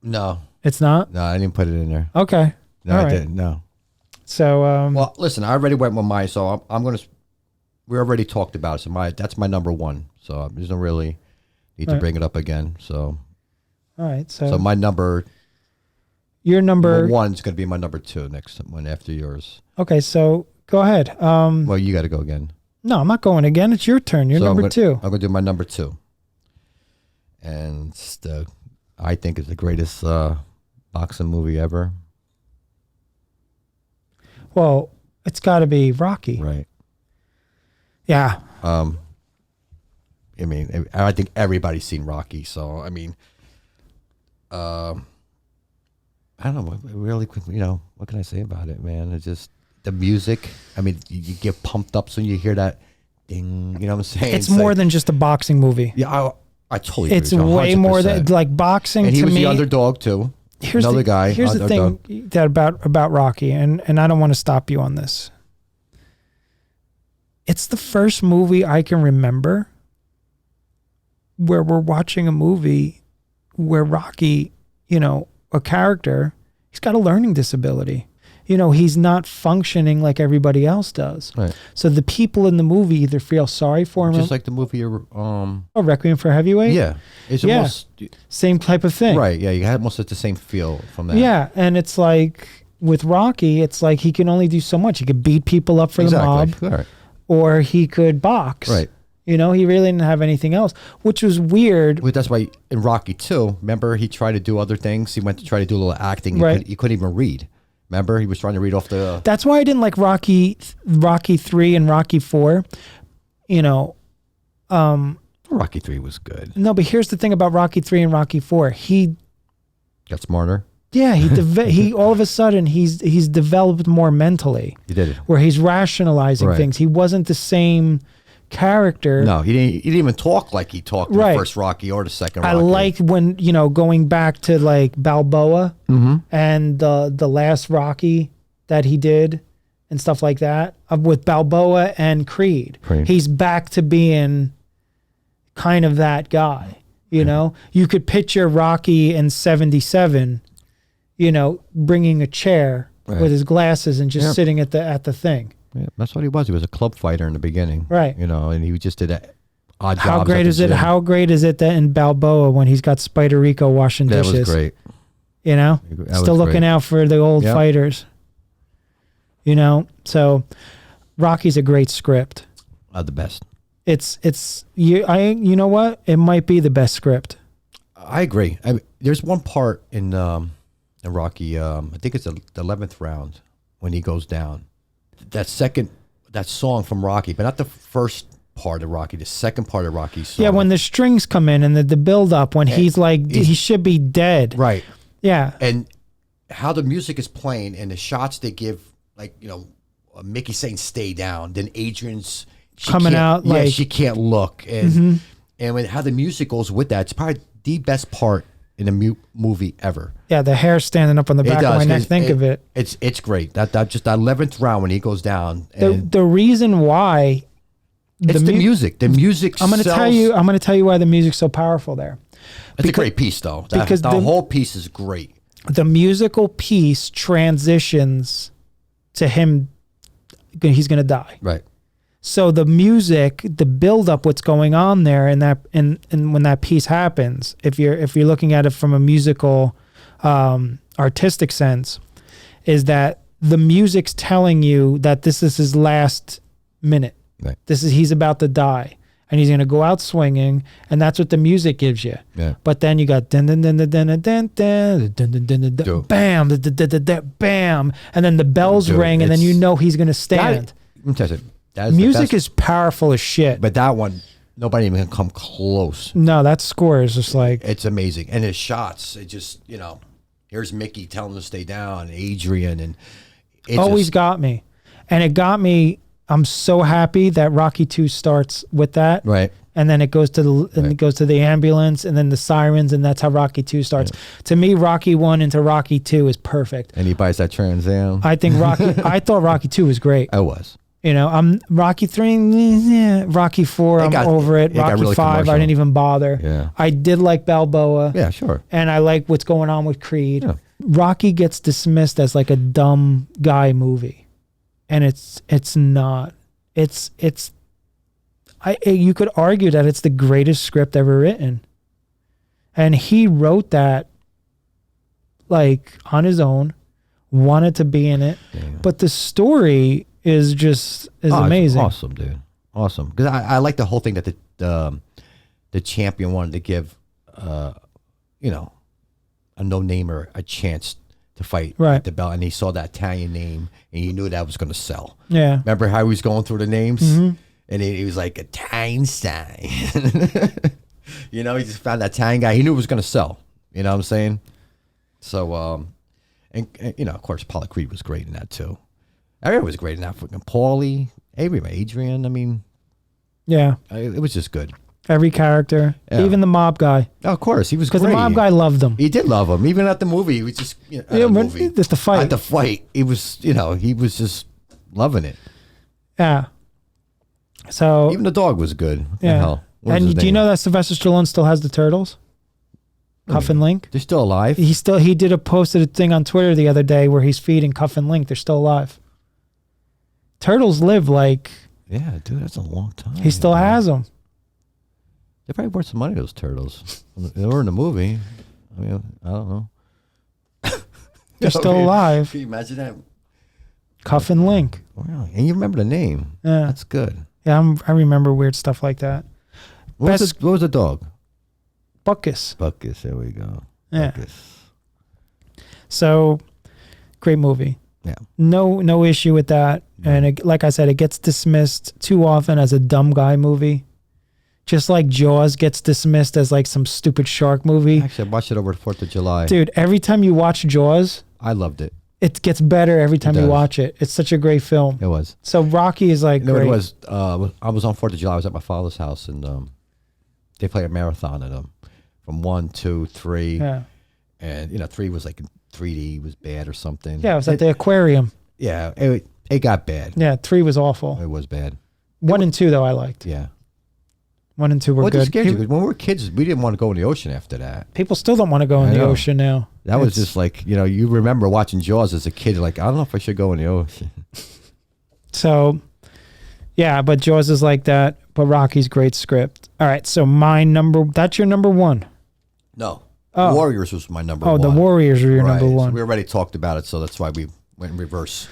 No. It's not? No, I didn't put it in there. Okay. No, I didn't. No. So, well, listen, I already went with mine, so I'm going to, we already talked about it, so that's my number 1, so there's no really need to bring it up again, so. All right, so my number, your number 1 is going to be my number 2 next one after yours. Okay, so go ahead. Well, you got to go again. No, I'm not going again. It's your turn. You're number 2. I'm going to do my number 2, and I think it's the greatest boxing movie ever. Well, it's got to be Rocky, right? Yeah. I mean, I think everybody's seen Rocky, so I mean. I don't know, really, what can I say about it, man? It's just the music. I mean, you get pumped up so you hear that ding, you know what I'm saying? It's more than just a boxing movie. Yeah, I totally agree. It's way more than, like, boxing to me. And he was the underdog, too. Here's the thing that about Rocky, and I don't want to stop you on this. It's the first movie I can remember where we're watching a movie where Rocky, a character, he's got a learning disability. He's not functioning like everybody else does. Right. So the people in the movie either feel sorry for him. Just like the movie, Requiem for a Heavyweight? Yeah. It's almost... Same type of thing. Right, yeah. You had almost the same feel from that. Yeah, and it's like, with Rocky, it's like he can only do so much. He could beat people up for the mob. Right. Or he could box. Right. You know, he really didn't have anything else, which was weird. Well, that's why in Rocky 2, remember, he tried to do other things. He went to try to do a little acting. Right. He couldn't even read. Remember, he was trying to read off the... That's why I didn't like Rocky 3 and Rocky 4. You know, Rocky 3 was good. no, but here's the thing about Rocky 3 and Rocky 4. He Got smarter. Yeah, he all of a sudden he's developed more mentally. He did it. Where he's rationalizing Right. things. He wasn't the same character. No, he didn't even talk like he talked in Right. the first Rocky or the second I Rocky. liked when, you know, going back to like Balboa Mm-hmm. and the last Rocky that he did and stuff like that with Balboa and Creed. He's back to being kind of that guy. You know, you could picture Rocky in 77, you know, bringing a chair with his glasses and just sitting at the thing. Yeah, that's what he was. He was a club fighter in the beginning. Right. You know, and he just did odd jobs. How great is it? How great is it that in Balboa when he's got Spider Rico washing dishes? That was great. You know, still looking out for the old fighters. You know, so Rocky's a great script. The best. You know what? It might be the best script. I agree. There's one part in Rocky. I think it's the 11th round when he goes down. That song from Rocky, but not the first part of Rocky. The second part of Rocky's song. Yeah, when the strings come in and the build up when he's like he should be dead. Right. Yeah. And how the music is playing and the shots they give, like, you know, Mickey saying "stay down," then Adrian's coming out like she can't look, and how the music goes with that. It's probably the best part in a movie ever. Yeah, the hair standing up on the back of my neck. Think of it. It's great. That just that 11th round when he goes down. The reason why it's the music. The music. I'm going to tell you why the music's so powerful there. It's a great piece, though. Because the whole piece is great. The musical piece transitions to him. He's going to die. Right. So the music, the build up, what's going on there, and when that piece happens, if you're looking at it from a musical, artistic sense, is that the music's telling you that this is his last minute. Right. He's about to die, and he's going to go out swinging, and that's what the music gives you. Yeah. But then you got dun dun dun dun dun dun dun dun dun dun bam, bam, and then the bells ring, and then you know he's going to stand. Let me tell you. Music is powerful as shit. But that one, nobody even can come close. No, that score is just like... It's amazing. And his shots, it just, you know, here's Mickey telling him to stay down, Adrian, and... Always got me. And it got me... I'm so happy that Rocky 2 starts with that. Right. And then it goes to the ambulance, and then the sirens, and that's how Rocky 2 starts. Yeah. To me, Rocky 1 into Rocky 2 is perfect. And he buys that Trans Am. I thought Rocky 2 was great. I was. You know, I'm Rocky 3, Rocky 4, I'm over it. Rocky really 5, I didn't even bother. Yeah. I did like Balboa. Yeah, sure. And I like what's going on with Creed. Yeah. Rocky gets dismissed as like a dumb guy movie. And it's not. You could argue that it's the greatest script ever written. And he wrote that like on his own, wanted to be in it. Yeah. But the story is amazing. It's awesome, dude. Awesome. Because I like the whole thing that the champion wanted to give, you know, a no-namer a chance to fight the belt, and he saw that Italian name, and he knew that was going to sell. Yeah. Remember how he was going through the names? Mm-hmm. And he was like, Italian sign. You know, he just found that Italian guy. He knew it was going to sell. You know what I'm saying? So, and you know, of course, Apollo Creed was great in that, too. Everyone was great in that. Fucking Paulie, Adrian. I mean, yeah, it was just good. Every character, even the mob guy. Oh, of course, he was great. Because the mob guy loved him. He did love him, even at the movie. He was just at the fight. At the fight, he was just loving it. Yeah. So even the dog was good. What the hell? And do you know that Sylvester Stallone still has the turtles? Cuff and Link. They're still alive. He posted a thing on Twitter the other day where he's feeding Cuff and Link. They're still alive. Turtles live like... Yeah, dude, that's a long time. He still has them. They probably worth some money, those turtles. They were in the movie. I mean, I don't know. They're still alive. Can you imagine that? Cuff and Link. Wow. And you remember the name. Yeah. That's good. Yeah, I remember weird stuff like that. What was the dog? Buckus. Buckus. There we go. Yeah. Buckus. So, great movie. Yeah. No issue with that. And it, like I said, it gets dismissed too often as a dumb guy movie. Just like Jaws gets dismissed as like some stupid shark movie. Actually, I watched it over the 4th of July. Dude, every time you watch Jaws, I loved it. it gets better every time you watch it. It's such a great film. It was. So Rocky is like No, great. it was. I was on 4th of July. I was at my father's house, and they played a marathon of them from 1, 2, 3. Yeah. And 3 was like in 3D was bad or something. Yeah, it was at the aquarium. Yeah, it got bad. Yeah, 3 was awful. It was bad. 1 and 2 though I liked. Yeah. 1 and 2 were good. Scared you? 'Cause when we were kids, we didn't want to go in the ocean after that. People still don't want to go in the ocean now. That was just like, you remember watching Jaws as a kid, like, I don't know if I should go in the ocean. So, yeah, but Jaws is like that. But Rocky's great script. All right, so that's your number 1. No. Oh. Warriors was my number 1. Oh, the Warriors are your number 1. So we already talked about it, so that's why we went in reverse.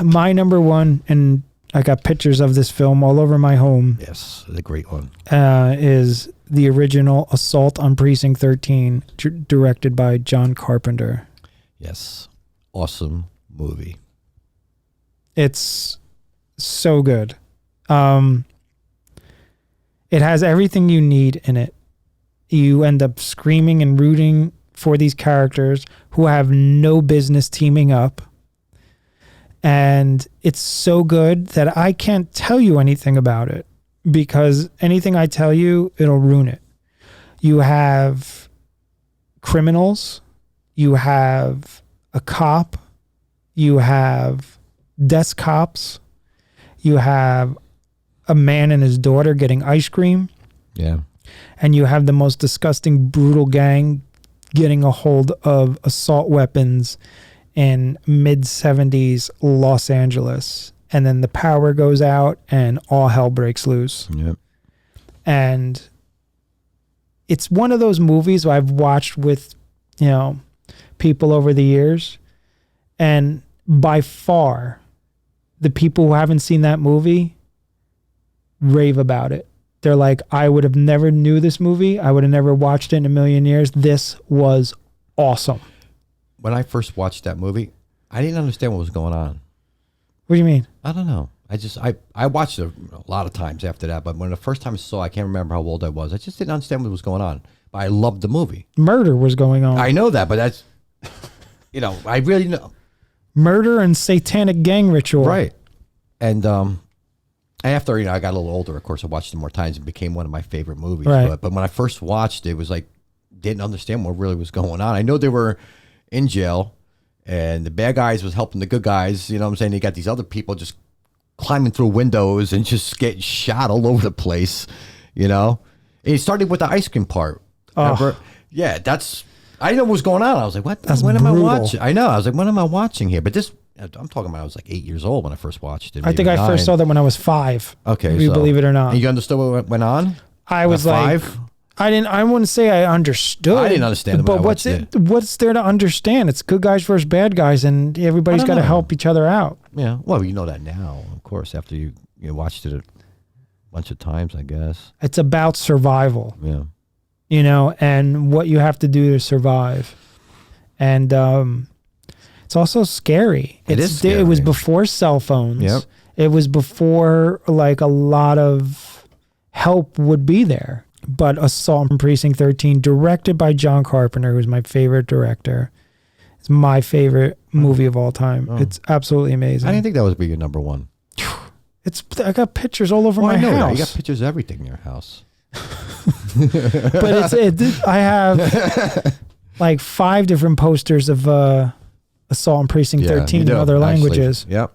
My number 1, and I got pictures of this film all over my home. Yes, the great one. Is the original Assault on Precinct 13, directed by John Carpenter. Yes. Awesome movie. It's so good. It has everything you need in it. You end up screaming and rooting for these characters who have no business teaming up. And it's so good that I can't tell you anything about it, because anything I tell you, it'll ruin it. You have criminals, you have a cop, you have desk cops, you have a man and his daughter getting ice cream. Yeah. And you have the most disgusting, brutal gang getting a hold of assault weapons in mid-70s Los Angeles. And then the power goes out and all hell breaks loose. Yep. And it's one of those movies I've watched with, people over the years. And by far, the people who haven't seen that movie rave about it. They're like, I would have never knew this movie. I would have never watched it in a million years. This was awesome. When I first watched that movie, I didn't understand what was going on. What do you mean? I don't know. I watched it a lot of times after that, but when the first time I saw it, I can't remember how old I was. I just didn't understand what was going on. But I loved the movie. Murder was going on. I know that, but that's, I really know. Murder and satanic gang ritual. Right. And after, I got a little older, of course, I watched it more times and became one of my favorite movies. Right. But when I first watched it, it was like, didn't understand what really was going on. I know they were in jail and the bad guys was helping the good guys. You know what I'm saying? They got these other people just climbing through windows and just getting shot all over the place, And it started with the ice cream part. Remember? Yeah, I didn't know what was going on. I was like, what? What am I watching? I know. I was like, what am I watching here? But I'm talking about I was like 8 years old when I first watched it. I think I first saw that when I was 5. Okay. If you believe it or not. And you understood what went on? I was like 5? I wouldn't say I understood. I didn't understand it. But what's there to understand? It's good guys versus bad guys, and everybody's got to help each other out. Yeah. Well, you know that now, of course, after you watched it a bunch of times, I guess. It's about survival. Yeah. And what you have to do to survive. And it's also scary. It is scary. It was before cell phones. Yep. It was before like a lot of help would be there. But Assault on Precinct 13, directed by John Carpenter, who's my favorite director. It's my favorite movie of all time. Oh. It's absolutely amazing. I didn't think that would be your number 1. I got pictures all over my house. That. You got pictures of everything in your house. But I have like 5 different posters of Assault on Precinct 13 in other languages. Yep.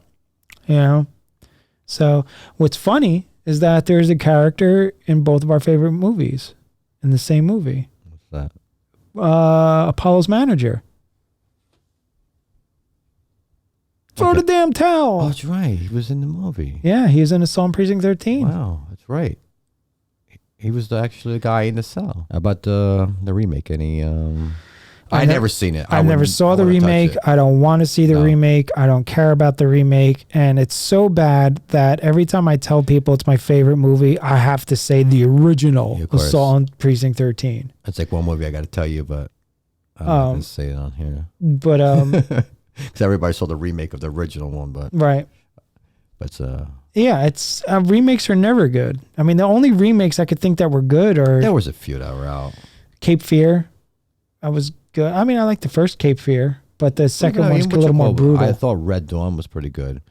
So what's funny is that there's a character in both of our favorite movies in the same movie. What's that? Apollo's manager. Throw the damn towel. Oh, that's right. He was in the movie. Yeah, he was in Assault on Precinct 13. Wow, that's right. He was actually the guy in the cell. How about the remake? Any? I never seen it. I never saw the remake. I don't want to see the remake. I don't care about the remake. And it's so bad that every time I tell people it's my favorite movie, I have to say the original Assault on Precinct 13. That's like one movie I got to tell you, but I'm not going to say it on here. But because everybody saw the remake of the original one, but right. But yeah, it's remakes are never good. I mean, the only remakes I could think that were good are there was a few that were out. Cape Fear, I was good. I mean, I like the first Cape Fear, but the second one's a little more brutal. I thought Red Dawn was pretty good.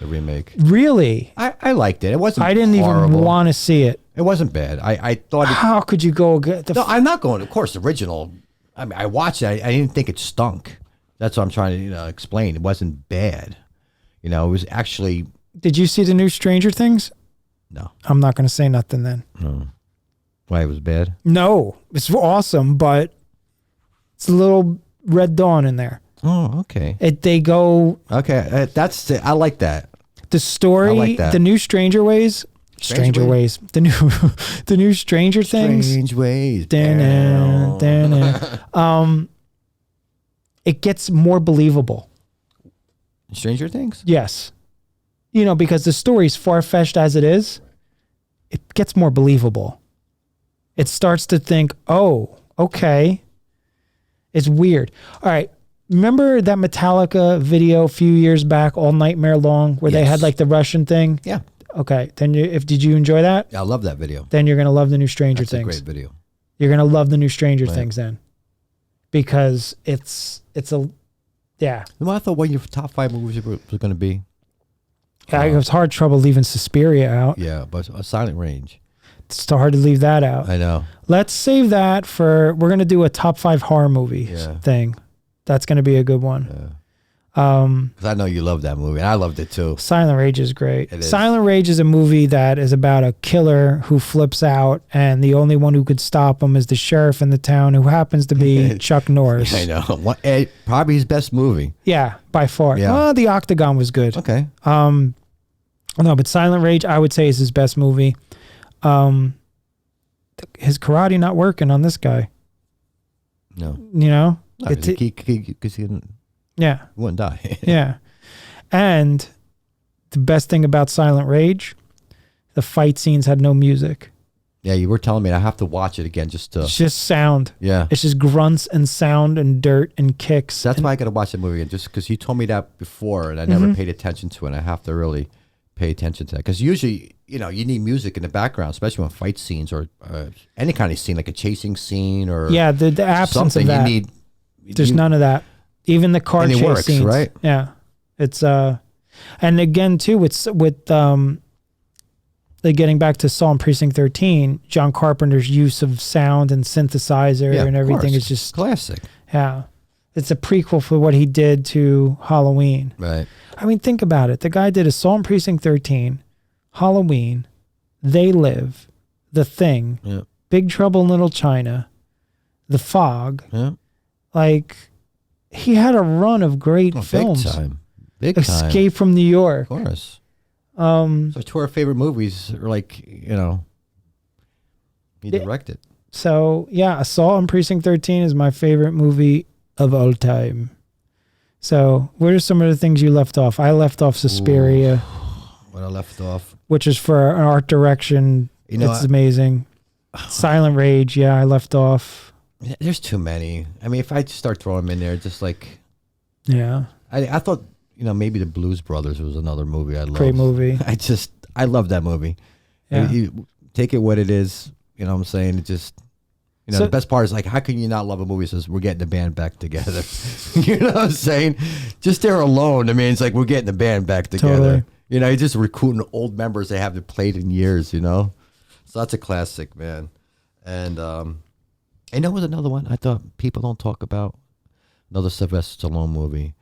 The remake. Really? I liked it. It wasn't. I didn't even want to see it. It wasn't bad. I thought. How could you go? No, I'm not going. Of course, the original. I mean, I watched it. I didn't think it stunk. That's what I'm trying to explain. It wasn't bad. It was actually. Did you see the new Stranger Things? No. I'm not going to say nothing then. No. Why, it was bad? No, it's awesome, but it's a little Red Dawn in there. Oh, okay. They go. Okay, that's it. I like that. The story, I like that. The new Stranger Ways. The new Stranger Things. Strange Ways. It gets more believable. Stranger Things? Yes. Because the story's far-fetched as it is, it gets more believable. It starts to think, oh, okay. It's weird. All right. Remember that Metallica video a few years back, All Nightmare Long, where they had like the Russian thing? Yeah. Okay. Then did you enjoy that? I love that video. Then you're going to love the new Stranger Things. That's a great video. You're going to love the new Stranger Things then. Because it's yeah. Well, I thought what your top 5 movies were going to be. It was hard trouble leaving Suspiria out. Yeah, but a Silent Range. It's so hard to leave that out. I know. Let's save that we're going to do a top 5 horror movie thing. That's going to be a good one. Yeah. Because I know you love that movie, and I loved it too. Silent Rage is great. It is. Silent Rage is a movie that is about a killer who flips out, and the only one who could stop him is the sheriff in the town, who happens to be Chuck Norris. I know. Probably his best movie. Yeah, by far. Yeah. Well, The Octagon was good. Okay. No, but Silent Rage, I would say, is his best movie. His karate not working on this guy. No. Because he didn't. Yeah. He wouldn't die. Yeah. And the best thing about Silent Rage, the fight scenes had no music. Yeah, you were telling me I have to watch it again just to. It's just sound. Yeah. It's just grunts and sound and dirt and kicks. That's why I got to watch the movie again, just because you told me that before and I never paid attention to it. And I have to really pay attention to that. Because usually, you need music in the background, especially when fight scenes or any kind of scene, like a chasing scene or. Yeah, the absence of that. There's none of that. Even the car chase scenes, right? Yeah, it's and again too, it's with getting back to Assault on Precinct 13, John Carpenter's use of sound and synthesizer and everything is just classic. Yeah, it's a prequel for what he did to Halloween. Right. I mean, think about it. The guy did Assault on Precinct 13, Halloween, They Live, The Thing, Big Trouble in Little China, The Fog. Yeah. Like. He had a run of great films. Big time. Escape from New York. Of course. So two of our favorite movies are like, he directed. So, yeah, Assault on Precinct 13 is my favorite movie of all time. So, what are some of the things you left off? I left off Suspiria. Ooh, what I left off. Which is for an art direction. It's amazing. Silent Rage, I left off. There's too many. I mean, if I just start throwing them in there, just like... Yeah. I thought, maybe the Blues Brothers was another movie I loved. Great movie. I love that movie. Yeah. You take it what it is, what I'm saying? It just... the best part is like, how can you not love a movie that says we're getting the band back together? You know what I'm saying? Just there alone, I mean, it's like we're getting the band back together. Totally. You're just recruiting old members they haven't played in years, So that's a classic, man. And there was another one I thought people don't talk about. Another Sylvester Stallone movie.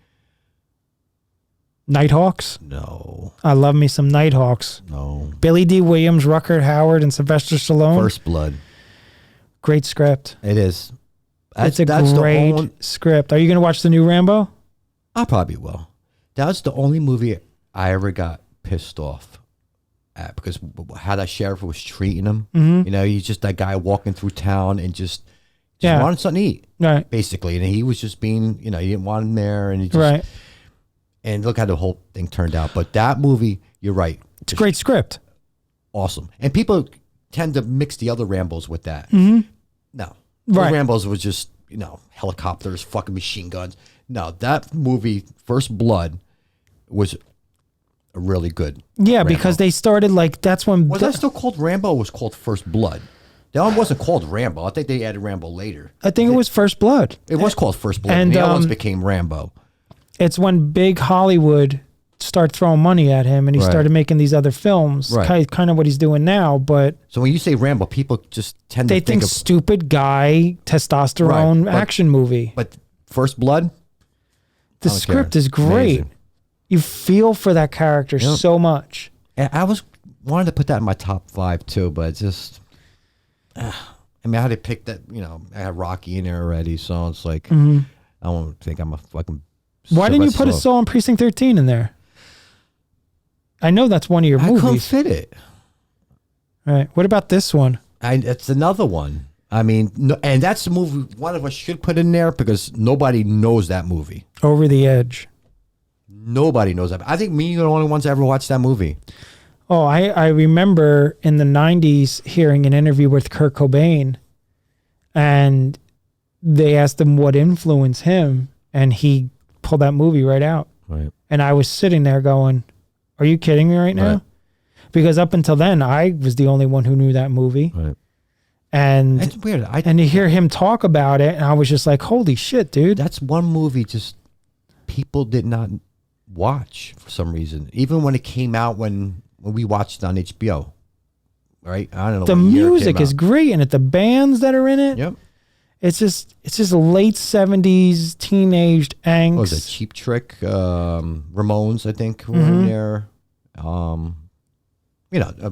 Nighthawks? No. I love me some Nighthawks. No. Billy D. Williams, Rutger Hauer, and Sylvester Stallone. First Blood. Great script. It is. That's great script. Are you going to watch the new Rambo? I probably will. That's the only movie I ever got pissed off at because how that sheriff was treating him. Mm-hmm. He's just that guy walking through town and just... Yeah. wanted something to eat, Right. basically. And he was just being, he didn't want him there. And he just, Right. and look how the whole thing turned out. But that movie, you're right. It's a great script. Awesome. And people tend to mix the other Rambos with that. Mm-hmm. No. Right. The Rambos was just, helicopters, fucking machine guns. No, that movie, First Blood, was a really good Yeah, Rambo. because they started that's when... Was that still called Rambo or was called First Blood? That one wasn't called Rambo. I think they added Rambo later. I think it was First Blood. It was called First Blood. And, And the other ones became Rambo. It's when big Hollywood started throwing money at him and he Right. started making these other films. Right. Kind of what he's doing now, but... So when you say Rambo, people just tend They to think think of... stupid guy, testosterone Right, but- action movie. But First Blood? The I don't script care. is great. Amazing. You feel for that character Yep. so much. And I wanted to put that in my top 5 too, but it's just... I had to pick that, I had Rocky in there already, so it's like, I don't think I'm a fucking... Why didn't you put Sylvester. Assault on Precinct 13 in there? I know that's one of your I couldn't movies. fit it. Right. What about this one? It's another one. I mean, no, and that's the movie one of us should put in there because nobody knows that movie. Over the Edge. Nobody knows that. I think me and the only ones that ever watched that movie. Oh, I remember in the 90s hearing an interview with Kurt Cobain, and they asked him what influenced him, and he pulled that movie right out. Right. And I was sitting there going, are you kidding me right now? Right. Because up until then, I was the only one who knew that movie. Right. And It's weird. and to hear him talk about it, and I was just like, holy shit, dude. That's one movie just people did not watch for some reason. Even when it came out when we watched it on HBO. Right? I don't know. The what year it music came is out. great in it. The bands that are in it. Yep. It's just late 70s teenaged angst. What was it? Cheap Trick, Ramones, I think, were in there.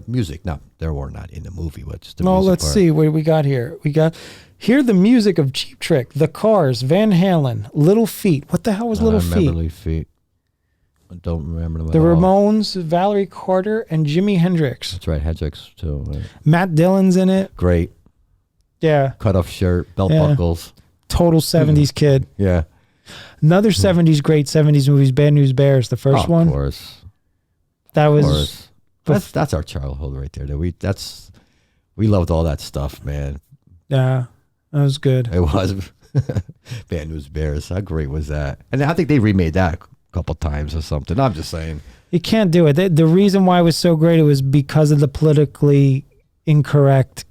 Music. Not they were not in the movie, but just the Well, music let's part. see what we got here. We got here the music of Cheap Trick, The Cars, Van Halen, Little Feat. What the hell was Little I remember Feat? Little Feet. I don't remember them The at all. Ramones, Valerie Carter, and Jimi Hendrix. That's right, Hendrix too. Right. Matt Dillon's in it. Great. Yeah, Cut off shirt, belt Yeah. buckles. total 70s kid. Yeah. Another 70s great 70s movies, Bad News Bears, the first one. Of course. That Of was course. That's our childhood right there. We loved all that stuff, man. yeah, that was good. It was Bad News Bears. How great was that? And I think they remade that a couple times or something. I'm just saying. You can't do it. The reason why it was so great, it was because of the politically incorrect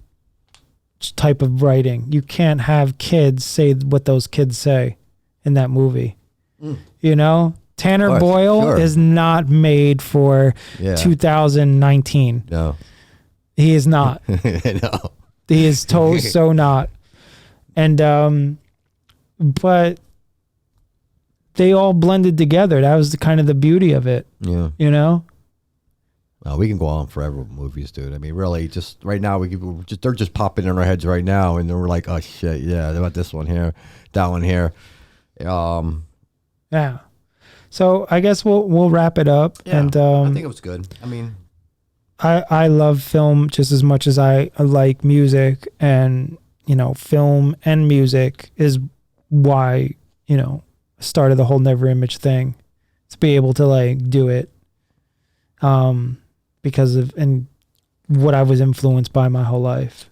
type of writing. You can't have kids say what those kids say in that movie. You know? Tanner Of course, Boyle sure. is not made for Yeah. 2019. No. He is not. No. He is so not. And but they all blended together. That was the kind of the beauty of it, Yeah. you know? Well, we can go on forever with movies, dude. I mean, really, just right now, they're just popping in our heads right now, and we're like, oh shit, yeah, about this one here, that one here. Yeah. So I guess we'll wrap it up. Yeah, And I think it was good. I mean, I love film just as much as I like music, and film and music is why I started the whole NeverImage thing, to be able to do it because of and what I was influenced by my whole life.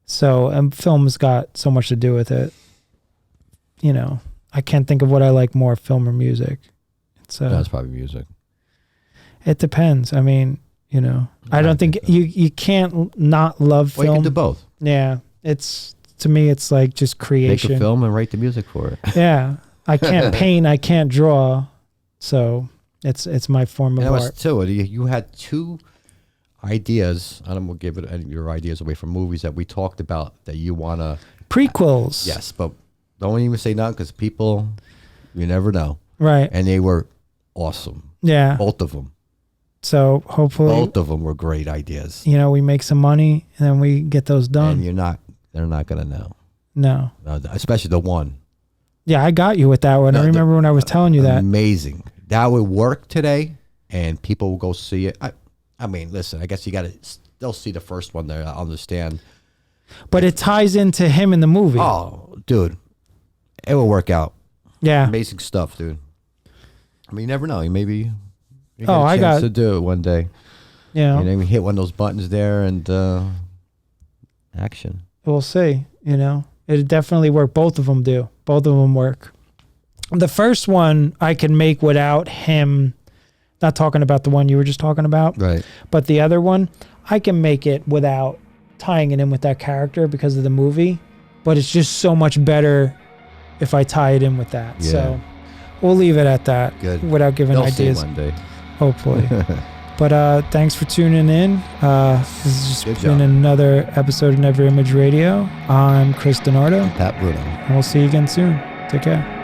So, and film's got so much to do with it. I can't think of what I like more, film or music. It's that's probably music. it depends. I mean, I don't think you can't not love Well, film. you can do both. Yeah, it's to me, it's like just creation. Make a film and write the music for it. Yeah, I can't paint, I can't draw, so it's my form of And that art. was two. You had two ideas. I don't want to give it any of your ideas away from movies that we talked about that you want to. Prequels. Yes, but don't even say nothing because people, you never know. Right. And they were awesome. Yeah. Both of them. So hopefully, Both of them were great ideas. we make some money and then we get those done. And they're not going to know. No. Especially the one. Yeah, I got you with that one. No, I remember when I was telling you that. Amazing. That would work today and people will go see it. I mean, listen, I guess you got to still see the first one there. I understand. But it ties into him in the movie. Oh, dude, it will work out. Yeah. Amazing stuff, dude. I mean, you never know. You get I a chance got to do it one day. Yeah. You know, we hit one of those buttons there and action. We'll see. You know, it definitely work. Both of them do. Both of them work. The first one I can make without him. Not talking about the one you were just talking about, Right. But the other one, I can make it without tying it in with that character because of the movie. But it's just so much better if I tie it in with that. Yeah. So we'll leave it at that. Good. Without giving They'll ideas. see one day. Hopefully. But thanks for tuning in. This has just Good been job. another episode of NeverImage Radio. I'm Chris Dinardo. Pat Bruno. And we'll see you again soon. Take care.